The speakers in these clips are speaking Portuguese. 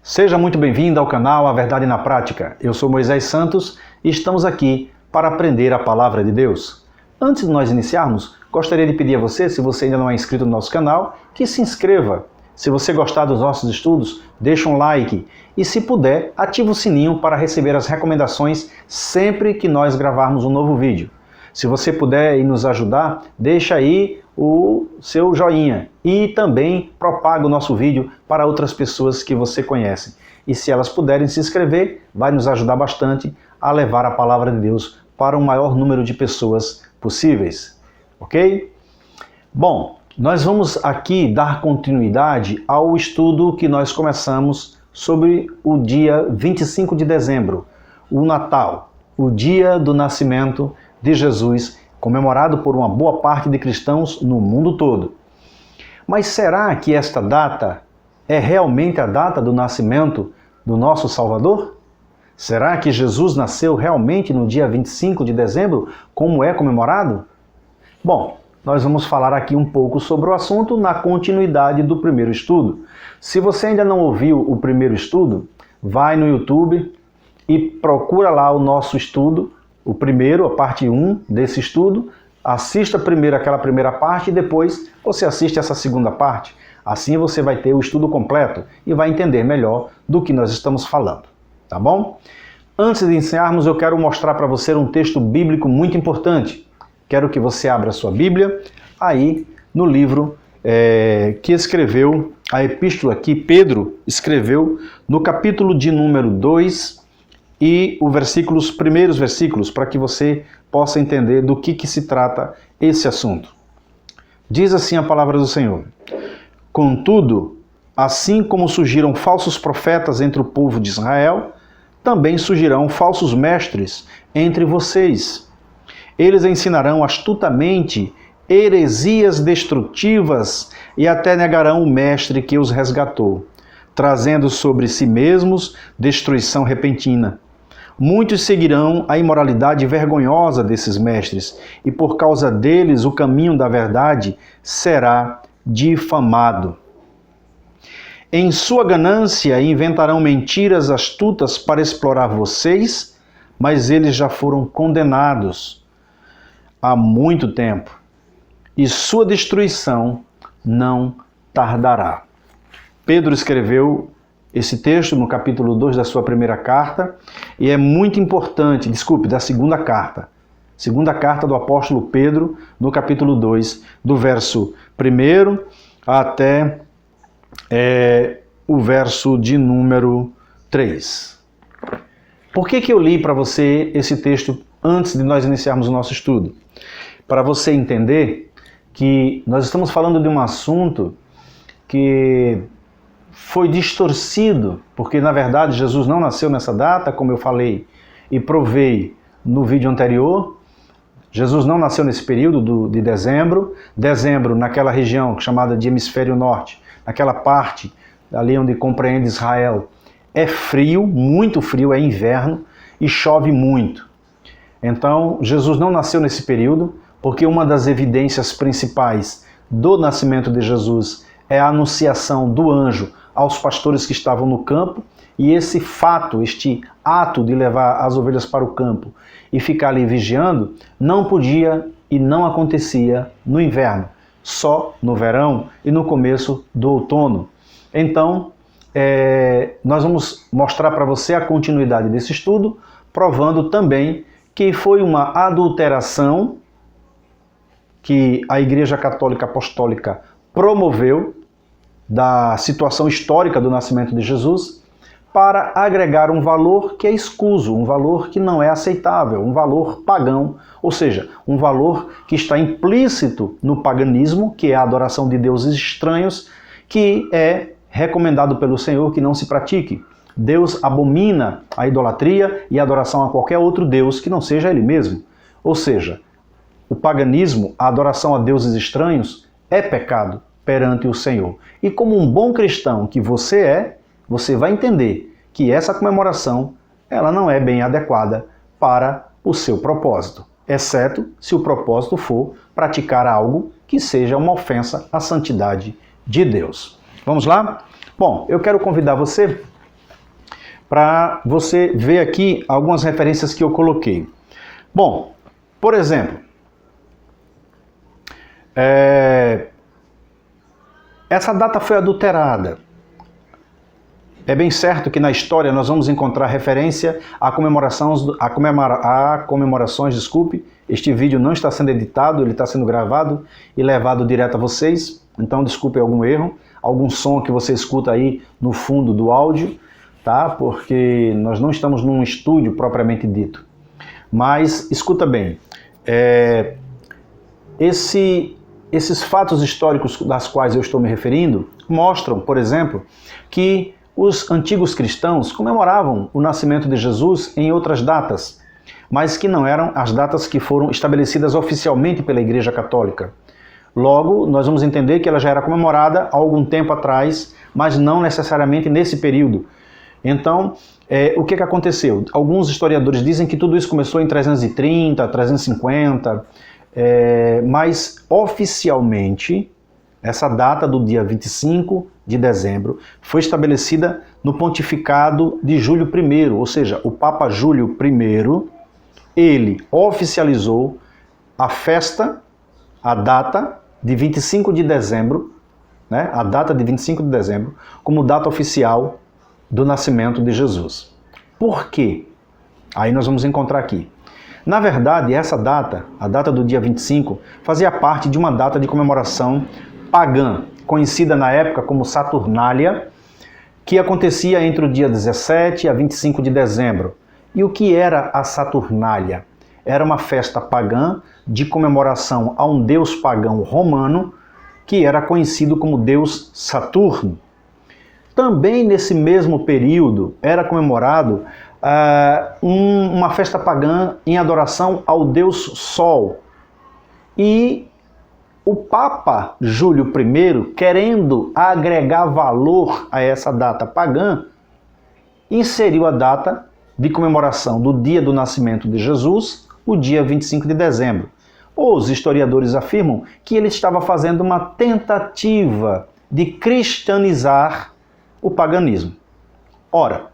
Seja muito bem-vindo ao canal A Verdade na Prática. Eu sou Moisés Santos e estamos aqui para aprender a Palavra de Deus. Antes de nós iniciarmos, gostaria de pedir a você, se você ainda não é inscrito no nosso canal, que se inscreva. Se você gostar dos nossos estudos, deixa um like e, se puder, ativa o sininho para receber as recomendações sempre que nós gravarmos um novo vídeo. Se você puder e nos ajudar, deixa aí o seu joinha e também propaga o nosso vídeo para outras pessoas que você conhece. E se elas puderem se inscrever, vai nos ajudar bastante a levar a Palavra de Deus para o maior número de pessoas possíveis. Ok? Bom, nós vamos aqui dar continuidade ao estudo que nós começamos sobre o dia 25 de dezembro, o Natal, o dia do nascimento de Jesus, comemorado por uma boa parte de cristãos no mundo todo. Mas será que esta data é realmente a data do nascimento do nosso Salvador? Será que Jesus nasceu realmente no dia 25 de dezembro, como é comemorado? Bom, nós vamos falar aqui um pouco sobre o assunto na continuidade do primeiro estudo. Se você ainda não ouviu o primeiro estudo, vai no YouTube e procura lá o nosso estudo, o primeiro, a parte 1 desse estudo. Assista primeiro aquela primeira parte e depois você assiste essa segunda parte. Assim você vai ter o estudo completo e vai entender melhor do que nós estamos falando. Tá bom? Antes de iniciarmos, eu quero mostrar para você um texto bíblico muito importante. Quero que você abra a sua Bíblia aí no livro que escreveu, a epístola que Pedro escreveu no capítulo de número 2 e os primeiros versículos, para que você possa entender do que se trata esse assunto. Diz assim a palavra do Senhor: Contudo, assim como surgiram falsos profetas entre o povo de Israel, também surgirão falsos mestres entre vocês. Eles ensinarão astutamente heresias destrutivas e até negarão o mestre que os resgatou, trazendo sobre si mesmos destruição repentina. Muitos seguirão a imoralidade vergonhosa desses mestres, e por causa deles o caminho da verdade será difamado. Em sua ganância inventarão mentiras astutas para explorar vocês, mas eles já foram condenados há muito tempo, e sua destruição não tardará. Pedro escreveu esse texto no capítulo 2 da sua primeira carta, e é muito importante, da segunda carta. Segunda carta do apóstolo Pedro, no capítulo 2, do verso 1 até o verso de número 3. Por que eu li para você esse texto antes de nós iniciarmos o nosso estudo? Para você entender que nós estamos falando de um assunto que foi distorcido, porque na verdade Jesus não nasceu nessa data, como eu falei e provei no vídeo anterior. Jesus não nasceu nesse período de dezembro. Dezembro, naquela região chamada de Hemisfério Norte, naquela parte ali onde compreende Israel, é frio, muito frio, é inverno e chove muito. Então, Jesus não nasceu nesse período, porque uma das evidências principais do nascimento de Jesus é a anunciação do anjo aos pastores que estavam no campo, e esse fato, este ato de levar as ovelhas para o campo e ficar ali vigiando, não podia e não acontecia no inverno, só no verão e no começo do outono. Então, nós vamos mostrar para você a continuidade desse estudo, provando também que foi uma adulteração que a Igreja Católica Apostólica promoveu da situação histórica do nascimento de Jesus para agregar um valor que é escuso, um valor que não é aceitável, um valor pagão, ou seja, um valor que está implícito no paganismo, que é a adoração de deuses estranhos, que é recomendado pelo Senhor que não se pratique. Deus abomina a idolatria e a adoração a qualquer outro Deus que não seja Ele mesmo. Ou seja, o paganismo, a adoração a deuses estranhos, é pecado perante o Senhor. E como um bom cristão que você vai entender que essa comemoração ela não é bem adequada para o seu propósito, exceto se o propósito for praticar algo que seja uma ofensa à santidade de Deus. Vamos lá? Bom, eu quero convidar você para você ver aqui algumas referências que eu coloquei. Bom, por exemplo, essa data foi adulterada. É bem certo que na história nós vamos encontrar referência a comemorações, Este vídeo não está sendo editado, ele está sendo gravado e levado direto a vocês. Então desculpe algum erro, algum som que você escuta aí no fundo do áudio, tá? Porque nós não estamos num estúdio propriamente dito. Mas escuta bem, esses fatos históricos das quais eu estou me referindo mostram, por exemplo, que os antigos cristãos comemoravam o nascimento de Jesus em outras datas, mas que não eram as datas que foram estabelecidas oficialmente pela Igreja Católica. Logo, nós vamos entender que ela já era comemorada há algum tempo atrás, mas não necessariamente nesse período. Então, o que aconteceu? Alguns historiadores dizem que tudo isso começou em 330, 350, mas oficialmente essa data do dia 25 de dezembro foi estabelecida no pontificado de Júlio I, ou seja, o Papa Júlio I, ele oficializou a festa, a data de 25 de dezembro, né, a data de 25 de dezembro, como data oficial do nascimento de Jesus. Por quê? Aí nós vamos encontrar aqui. Na verdade, essa data, a data do dia 25, fazia parte de uma data de comemoração pagã, conhecida na época como Saturnália, que acontecia entre o dia 17 a 25 de dezembro. E o que era a Saturnália? Era uma festa pagã de comemoração a um deus pagão romano, que era conhecido como deus Saturno. Também nesse mesmo período era comemorado uma festa pagã em adoração ao deus Sol. E o Papa Júlio I, querendo agregar valor a essa data pagã, inseriu a data de comemoração do dia do nascimento de Jesus, o dia 25 de dezembro. Os historiadores afirmam que ele estava fazendo uma tentativa de cristianizar o paganismo. Ora,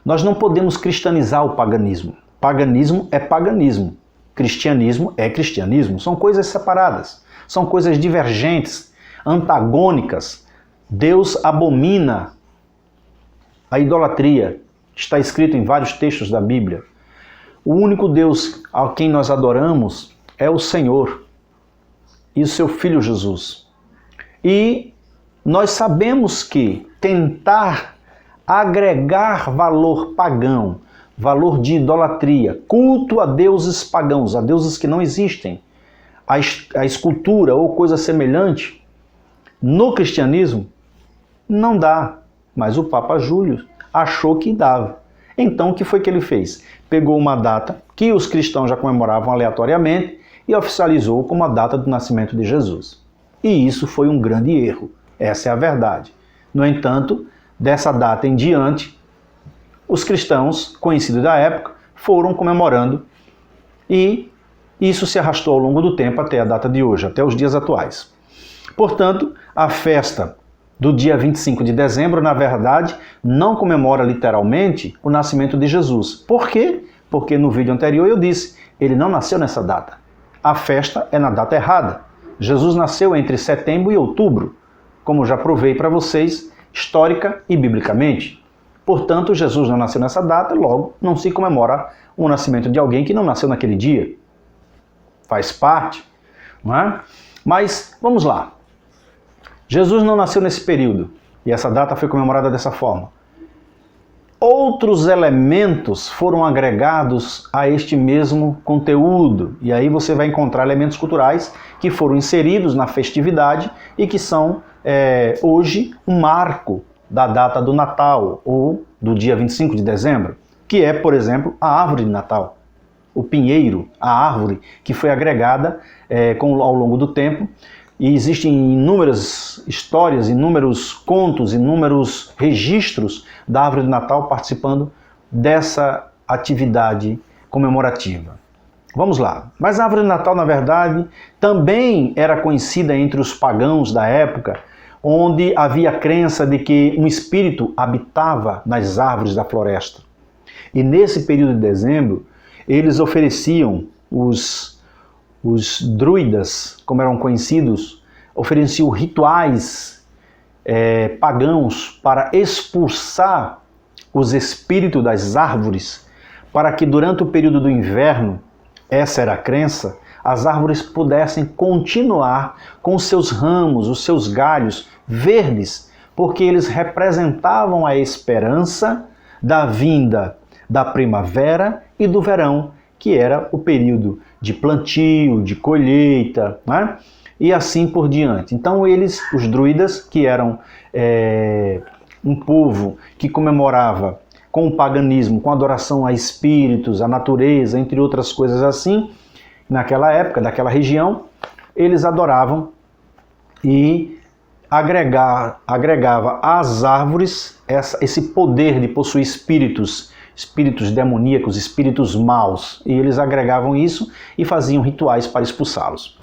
nós não podemos cristianizar o paganismo. Paganismo é paganismo. Cristianismo é cristianismo. São coisas separadas. São coisas divergentes, antagônicas. Deus abomina a idolatria. Está escrito em vários textos da Bíblia. O único Deus a quem nós adoramos é o Senhor e o seu Filho Jesus. E nós sabemos que tentar agregar valor pagão, valor de idolatria, culto a deuses pagãos, a deuses que não existem, a escultura ou coisa semelhante, no cristianismo, não dá. Mas o Papa Júlio achou que dava. Então, o que foi que ele fez? Pegou uma data que os cristãos já comemoravam aleatoriamente e oficializou como a data do nascimento de Jesus. E isso foi um grande erro. Essa é a verdade. No entanto, dessa data em diante, os cristãos, conhecidos da época, foram comemorando e isso se arrastou ao longo do tempo até a data de hoje, até os dias atuais. Portanto, a festa do dia 25 de dezembro, na verdade, não comemora literalmente o nascimento de Jesus. Por quê? Porque no vídeo anterior eu disse, ele não nasceu nessa data. A festa é na data errada. Jesus nasceu entre setembro e outubro, como já provei para vocês, histórica e biblicamente. Portanto, Jesus não nasceu nessa data, logo não se comemora o nascimento de alguém que não nasceu naquele dia. Faz parte, não é? Mas, vamos lá. Jesus não nasceu nesse período, e essa data foi comemorada dessa forma. Outros elementos foram agregados a este mesmo conteúdo, e aí você vai encontrar elementos culturais que foram inseridos na festividade e que são, hoje, um marco da data do Natal, ou do dia 25 de dezembro, que é, por exemplo, a árvore de Natal. O pinheiro, a árvore que foi agregada ao longo do tempo, e existem inúmeras histórias, inúmeros contos, inúmeros registros da árvore de Natal participando dessa atividade comemorativa. Vamos lá. Mas a árvore de Natal, na verdade, também era conhecida entre os pagãos da época onde havia a crença de que um espírito habitava nas árvores da floresta. E nesse período de dezembro, eles ofereciam, os druidas, como eram conhecidos, ofereciam rituais pagãos para expulsar os espíritos das árvores, para que durante o período do inverno, essa era a crença, as árvores pudessem continuar com os seus ramos, os seus galhos verdes, porque eles representavam a esperança da vinda da primavera e do verão, que era o período de plantio, de colheita, né? E assim por diante. Então eles, os druidas, que eram um povo que comemorava com o paganismo, com a adoração a espíritos, a natureza, entre outras coisas assim, naquela época, daquela região, eles adoravam e agregava às árvores esse poder de possuir espíritos demoníacos, espíritos maus, e eles agregavam isso e faziam rituais para expulsá-los.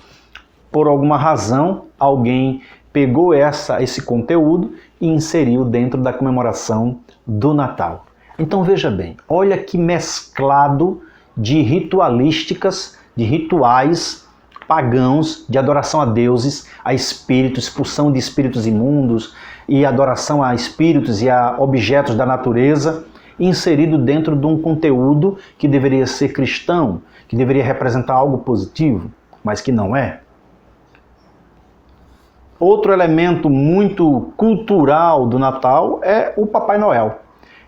Por alguma razão, alguém pegou esse conteúdo e inseriu dentro da comemoração do Natal. Então veja bem, olha que mesclado de ritualísticas, de rituais pagãos, de adoração a deuses, a espíritos, expulsão de espíritos imundos e adoração a espíritos e a objetos da natureza, inserido dentro de um conteúdo que deveria ser cristão, que deveria representar algo positivo, mas que não é. Outro elemento muito cultural do Natal é o Papai Noel.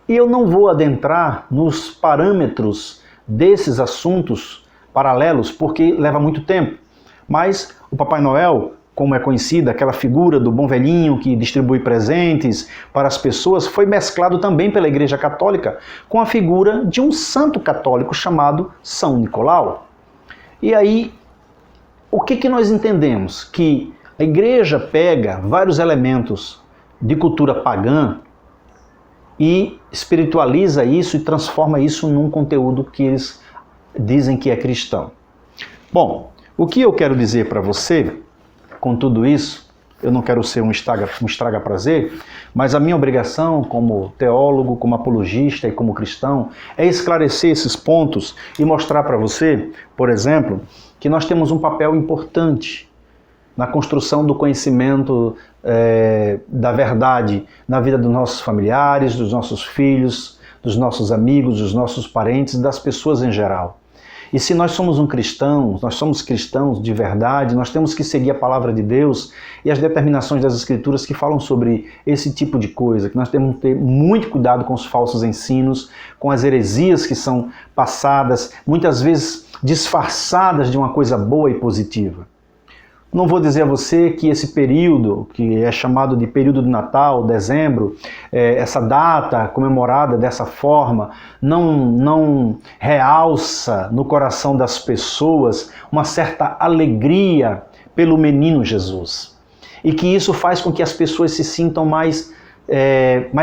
E eu não vou adentrar nos parâmetros desses assuntos paralelos, porque leva muito tempo. Mas o Papai Noel, como é conhecida, aquela figura do bom velhinho que distribui presentes para as pessoas, foi mesclado também pela Igreja Católica com a figura de um santo católico chamado São Nicolau. E aí, o que nós entendemos? Que a Igreja pega vários elementos de cultura pagã e espiritualiza isso e transforma isso num conteúdo que eles dizem que é cristão. Bom, o que eu quero dizer para você com tudo isso, eu não quero ser um estraga-prazer, mas a minha obrigação como teólogo, como apologista e como cristão é esclarecer esses pontos e mostrar para você, por exemplo, que nós temos um papel importante na construção do conhecimento da verdade na vida dos nossos familiares, dos nossos filhos, dos nossos amigos, dos nossos parentes, das pessoas em geral. E se nós somos nós somos cristãos de verdade, nós temos que seguir a palavra de Deus e as determinações das Escrituras que falam sobre esse tipo de coisa, que nós temos que ter muito cuidado com os falsos ensinos, com as heresias que são passadas, muitas vezes disfarçadas de uma coisa boa e positiva. Não vou dizer a você que esse período, que é chamado de período do Natal, dezembro, essa data comemorada dessa forma, não realça no coração das pessoas uma certa alegria pelo menino Jesus. E que isso faz com que as pessoas se sintam mais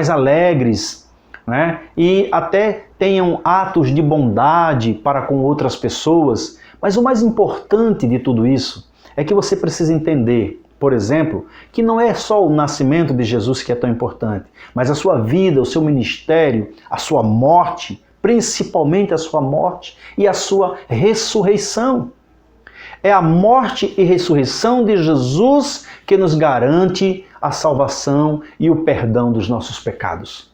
alegres, né? E até tenham atos de bondade para com outras pessoas. Mas o mais importante de tudo isso é que você precisa entender, por exemplo, que não é só o nascimento de Jesus que é tão importante, mas a sua vida, o seu ministério, a sua morte, principalmente a sua morte e a sua ressurreição. É a morte e ressurreição de Jesus que nos garante a salvação e o perdão dos nossos pecados.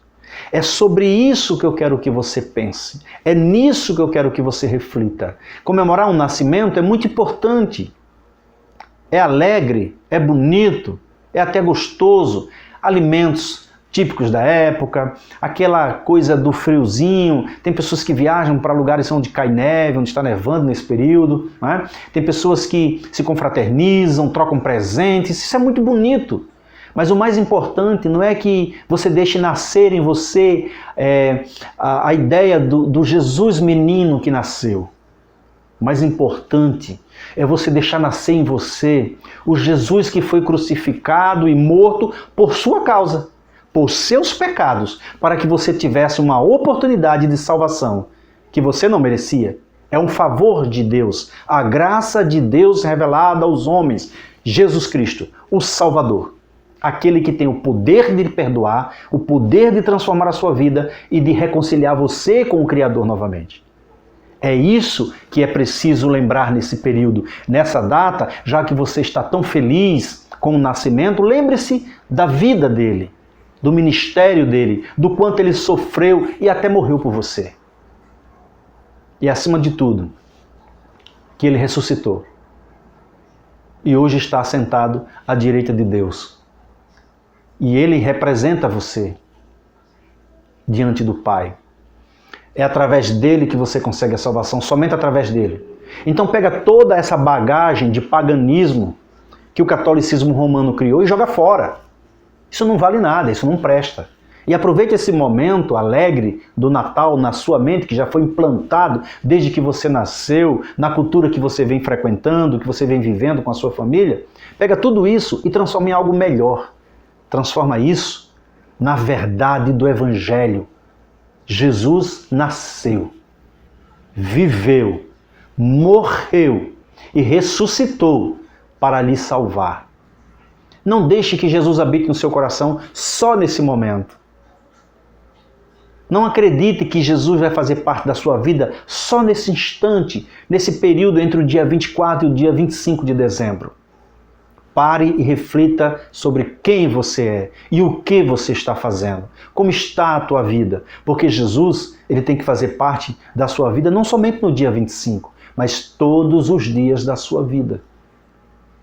É sobre isso que eu quero que você pense. É nisso que eu quero que você reflita. Comemorar um nascimento é muito importante. É alegre, é bonito, é até gostoso. Alimentos típicos da época, aquela coisa do friozinho. Tem pessoas que viajam para lugares onde cai neve, onde está nevando nesse período, né? Tem pessoas que se confraternizam, trocam presentes. Isso é muito bonito. Mas o mais importante não é que você deixe nascer em você a ideia do Jesus menino que nasceu. O mais importante é você deixar nascer em você o Jesus que foi crucificado e morto por sua causa, por seus pecados, para que você tivesse uma oportunidade de salvação que você não merecia. É um favor de Deus, a graça de Deus revelada aos homens, Jesus Cristo, o Salvador. aquele que tem o poder de perdoar, o poder de transformar a sua vida e de reconciliar você com o Criador novamente. É isso que é preciso lembrar nesse período. Nessa data, já que você está tão feliz com o nascimento, lembre-se da vida dele, do ministério dele, do quanto ele sofreu e até morreu por você. E acima de tudo, que ele ressuscitou. E hoje está sentado à direita de Deus. E ele representa você diante do Pai. É através dele que você consegue a salvação, somente através dele. Então pega toda essa bagagem de paganismo que o catolicismo romano criou e joga fora. Isso não vale nada, isso não presta. E aproveite esse momento alegre do Natal na sua mente, que já foi implantado desde que você nasceu, na cultura que você vem frequentando, que você vem vivendo com a sua família. Pega tudo isso e transforma em algo melhor. Transforma isso na verdade do Evangelho. Jesus nasceu, viveu, morreu e ressuscitou para lhe salvar. Não deixe que Jesus habite no seu coração só nesse momento. Não acredite que Jesus vai fazer parte da sua vida só nesse instante, nesse período entre o dia 24 e o dia 25 de dezembro. Pare e reflita sobre quem você é e o que você está fazendo. Como está a tua vida? Porque Jesus, ele tem que fazer parte da sua vida não somente no dia 25, mas todos os dias da sua vida.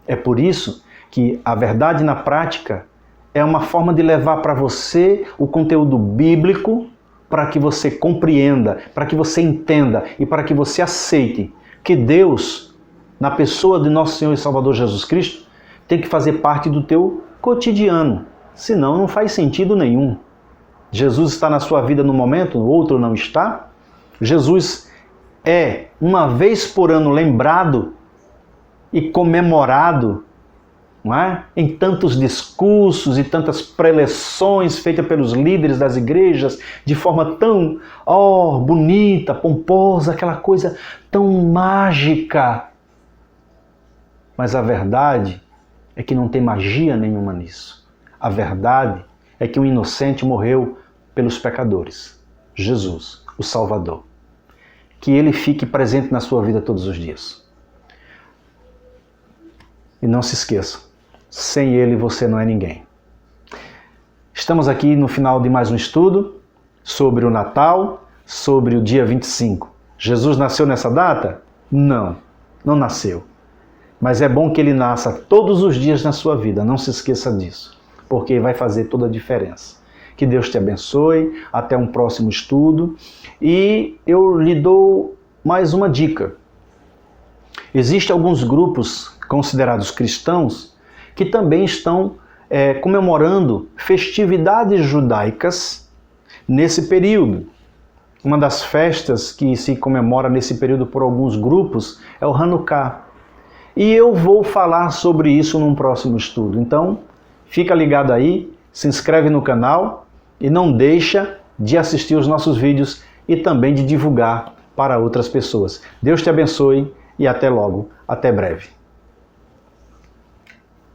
É por isso que a verdade na prática é uma forma de levar para você o conteúdo bíblico para que você compreenda, para que você entenda e para que você aceite que Deus, na pessoa de nosso Senhor e Salvador Jesus Cristo, tem que fazer parte do teu cotidiano, senão não faz sentido nenhum. Jesus está na sua vida no momento, o outro não está. Jesus é, uma vez por ano, lembrado e comemorado, não é? Em tantos discursos e tantas preleções feitas pelos líderes das igrejas, de forma tão bonita, pomposa, aquela coisa tão mágica. Mas a verdade é que não tem magia nenhuma nisso. A verdade é que um inocente morreu pelos pecadores. Jesus, o Salvador. Que ele fique presente na sua vida todos os dias. E não se esqueça, sem ele você não é ninguém. Estamos aqui no final de mais um estudo sobre o Natal, sobre o dia 25. Jesus nasceu nessa data? Não, não nasceu. Mas é bom que ele nasça todos os dias na sua vida, não se esqueça disso, porque vai fazer toda a diferença. Que Deus te abençoe, até um próximo estudo. E eu lhe dou mais uma dica. Existem alguns grupos considerados cristãos que também estão comemorando festividades judaicas nesse período. Uma das festas que se comemora nesse período por alguns grupos é o Hanukkah. E eu vou falar sobre isso num próximo estudo. Então, fica ligado aí, se inscreve no canal e não deixa de assistir os nossos vídeos e também de divulgar para outras pessoas. Deus te abençoe e até logo, até breve.